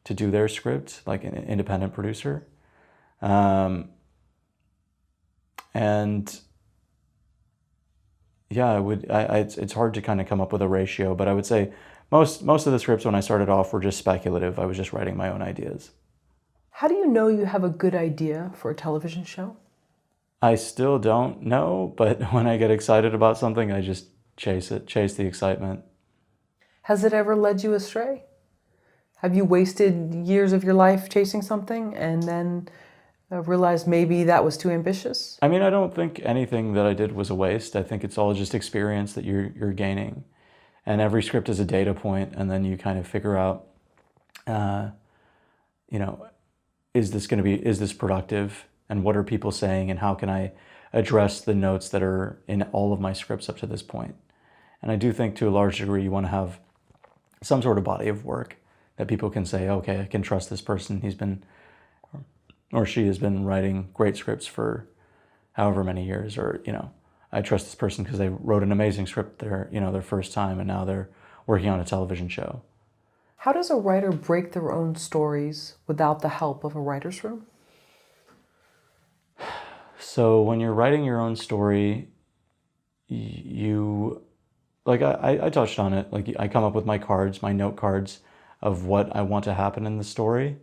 to do their script, like an independent producer. And yeah, it's hard to kind of come up with a ratio, but I would say most of the scripts when I started off were just speculative. I was just writing my own ideas. How do you know you have a good idea for a television show? I still don't know, but when I get excited about something, I just chase it, chase the excitement. Has it ever led you astray? Have you wasted years of your life chasing something and then realized maybe that was too ambitious? I mean, I don't think anything that I did was a waste. I think it's all just experience that you're gaining. And every script is a data point, and then you kind of figure out, is this productive? And what are people saying? And how can I address the notes that are in all of my scripts up to this point? And I do think to a large degree, you want to have some sort of body of work that people can say, okay, I can trust this person. He's been, or she has been writing great scripts for however many years, or, I trust this person because they wrote an amazing script their first time, and now they're working on a television show. How does a writer break their own stories without the help of a writer's room? So when you're writing your own story, I touched on it, I come up with my cards, my note cards of what I want to happen in the story.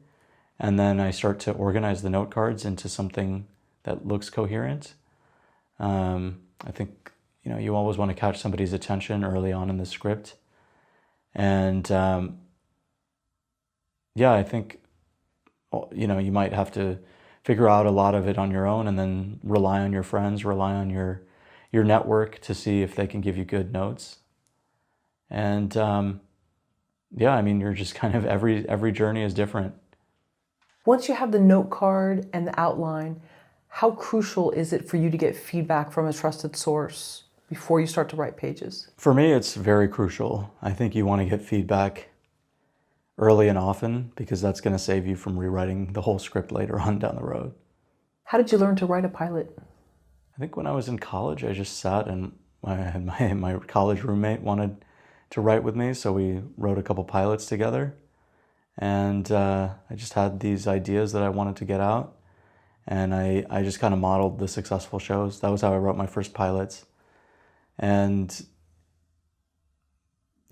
And then I start to organize the note cards into something that looks coherent. I think, you always want to catch somebody's attention early on in the script. And I think, you might have to figure out a lot of it on your own, and then rely on your friends, rely on your network to see if they can give you good notes. And you're just kind of, every journey is different. Once you have the note card and the outline, how crucial is it for you to get feedback from a trusted source before you start to write pages? For me, it's very crucial. I think you want to get feedback early and often, because that's going to save you from rewriting the whole script later on down the road. How did you learn to write a pilot? I think when I was in college, I just sat, and my college roommate wanted to write with me, so we wrote a couple pilots together. And I just had these ideas that I wanted to get out, and I just kind of modeled the successful shows. That was how I wrote my first pilots. And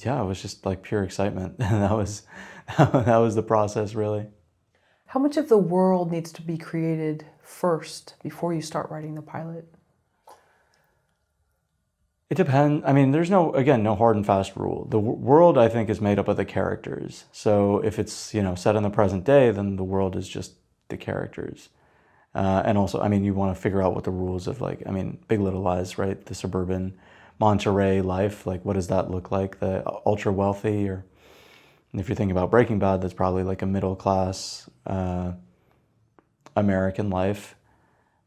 it was just like pure excitement. And that was the process, really. How much of the world needs to be created first before you start writing the pilot? It depends. I mean, there's no hard and fast rule. The world, I think, is made up of the characters. So if it's, set in the present day, then the world is just the characters. And also, you want to figure out what the rules of, Big Little Lies, right? The suburban Monterey life, what does that look like? The ultra wealthy, or if you're thinking about Breaking Bad, that's probably like a middle class American life.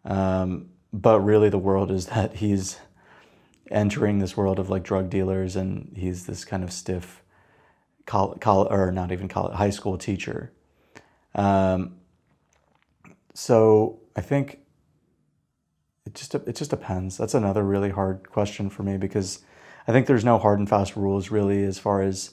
But really the world is that he's entering this world of drug dealers, and he's this kind of stiff high school teacher. So I think it just depends. That's another really hard question for me, because I think there's no hard and fast rules really, as far as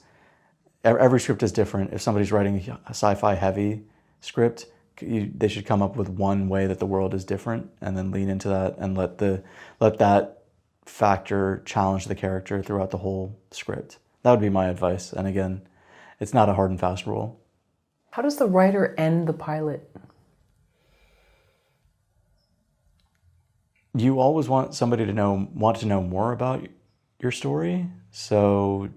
every script is different. If somebody's writing a sci-fi heavy script, they should come up with one way that the world is different, and then lean into that and let that factor challenge the character throughout the whole script. That would be my advice. And again, it's not a hard and fast rule. How does the writer end the pilot? You always want somebody to want to know more about your story. So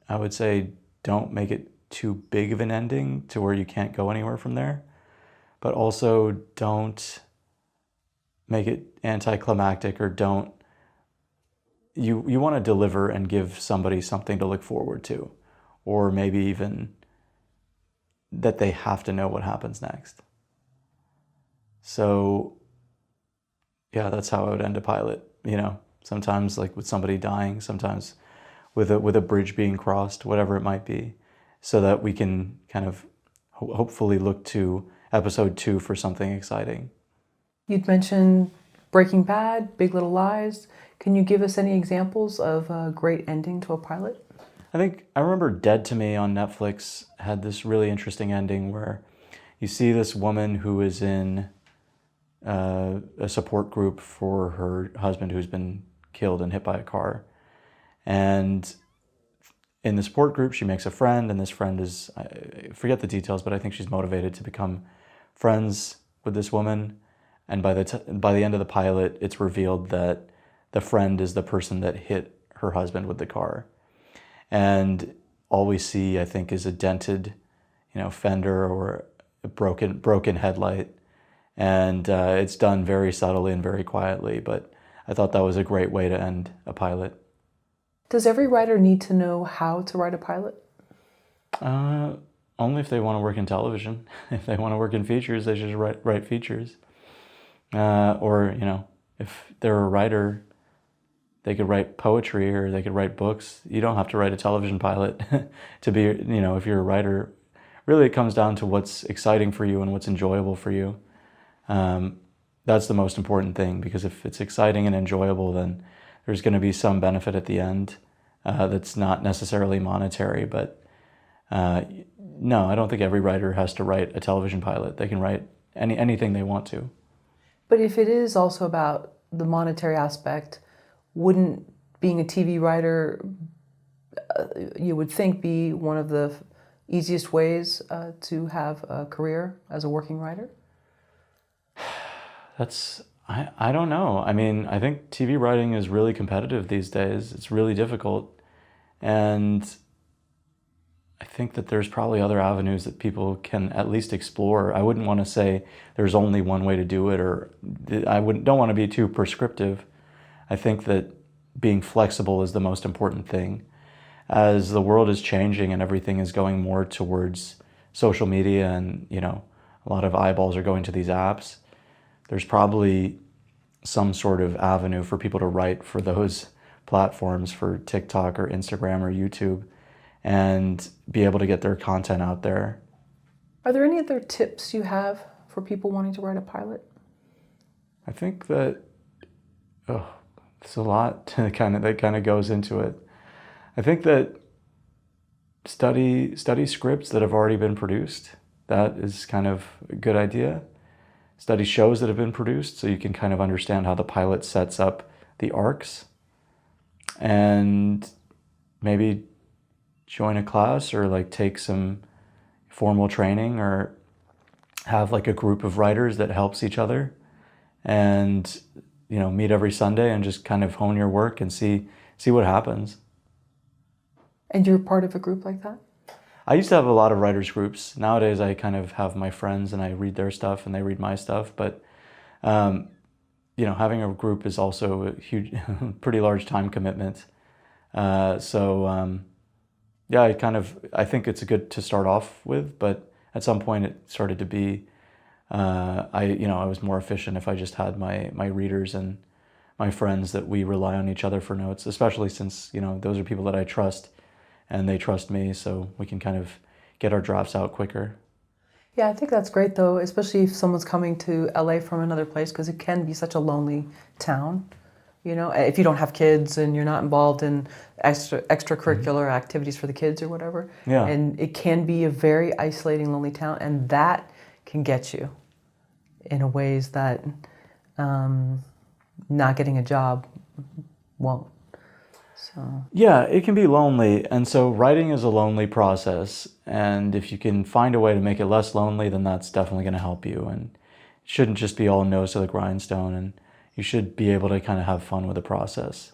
I would say don't make it too big of an ending to where you can't go anywhere from there. But also don't make it anticlimactic, or don't. You want to deliver and give somebody something to look forward to, or maybe even that they have to know what happens next. So that's how I would end a pilot. Sometimes with somebody dying, sometimes with a bridge being crossed, whatever it might be, so that we can kind of hopefully look to episode 2 for something exciting. You'd mentioned Breaking Bad, Big Little Lies. Can you give us any examples of a great ending to a pilot? I remember Dead to Me on Netflix had this really interesting ending where you see this woman who is in a support group for her husband who's been killed and hit by a car. And in the support group, she makes a friend, and this friend is, I forget the details, but I think she's motivated to become friends with this woman, and by the end of the pilot, it's revealed that the friend is the person that hit her husband with the car. And all we see, I think, is a dented, fender or a broken headlight. And it's done very subtly and very quietly, but I thought that was a great way to end a pilot. Does every writer need to know how to write a pilot? Only if they want to work in television. If they want to work in features, they should write features. Or, if they're a writer, they could write poetry or they could write books. You don't have to write a television pilot to be, if you're a writer. Really, it comes down to what's exciting for you and what's enjoyable for you. That's the most important thing, because if it's exciting and enjoyable, then there's going to be some benefit at the end that's not necessarily monetary. But no, I don't think every writer has to write a television pilot. They can write anything they want to. But if it is also about the monetary aspect, wouldn't being a TV writer, you would think, be one of the easiest ways to have a career as a working writer? I don't know. I mean, I think TV writing is really competitive these days. It's really difficult. And I think that there's probably other avenues that people can at least explore. I wouldn't want to say there's only one way to do it, or don't want to be too prescriptive. I think that being flexible is the most important thing. As the world is changing and everything is going more towards social media and, a lot of eyeballs are going to these apps, there's probably some sort of avenue for people to write for those platforms, for TikTok or Instagram or YouTube, and be able to get their content out there. Are there any other tips you have for people wanting to write a pilot? I think that there's a lot that kind of goes into it. I think that study scripts that have already been produced. That is kind of a good idea. Study shows that have been produced so you can kind of understand how the pilot sets up the arcs. And maybe join a class or take some formal training, or have a group of writers that helps each other, and meet every Sunday and just kind of hone your work and see what happens. And you're part of a group like that? I used to have a lot of writers groups. Nowadays I kind of have my friends and I read their stuff and they read my stuff, but having a group is also a huge, pretty large time commitment. Yeah, I think it's good to start off with, but at some point it started to be, I was more efficient if I just had my readers and my friends that we rely on each other for notes, especially since, those are people that I trust and they trust me, so we can kind of get our drafts out quicker. Yeah, I think that's great though, especially if someone's coming to LA from another place, because it can be such a lonely town. If you don't have kids and you're not involved in extracurricular activities for the kids or whatever. Yeah. And it can be a very isolating, lonely town, and that can get you in a ways that not getting a job won't. So. Yeah, it can be lonely, and so writing is a lonely process, and if you can find a way to make it less lonely, then that's definitely going to help you, and it shouldn't just be all nose to the grindstone, and you should be able to kind of have fun with the process.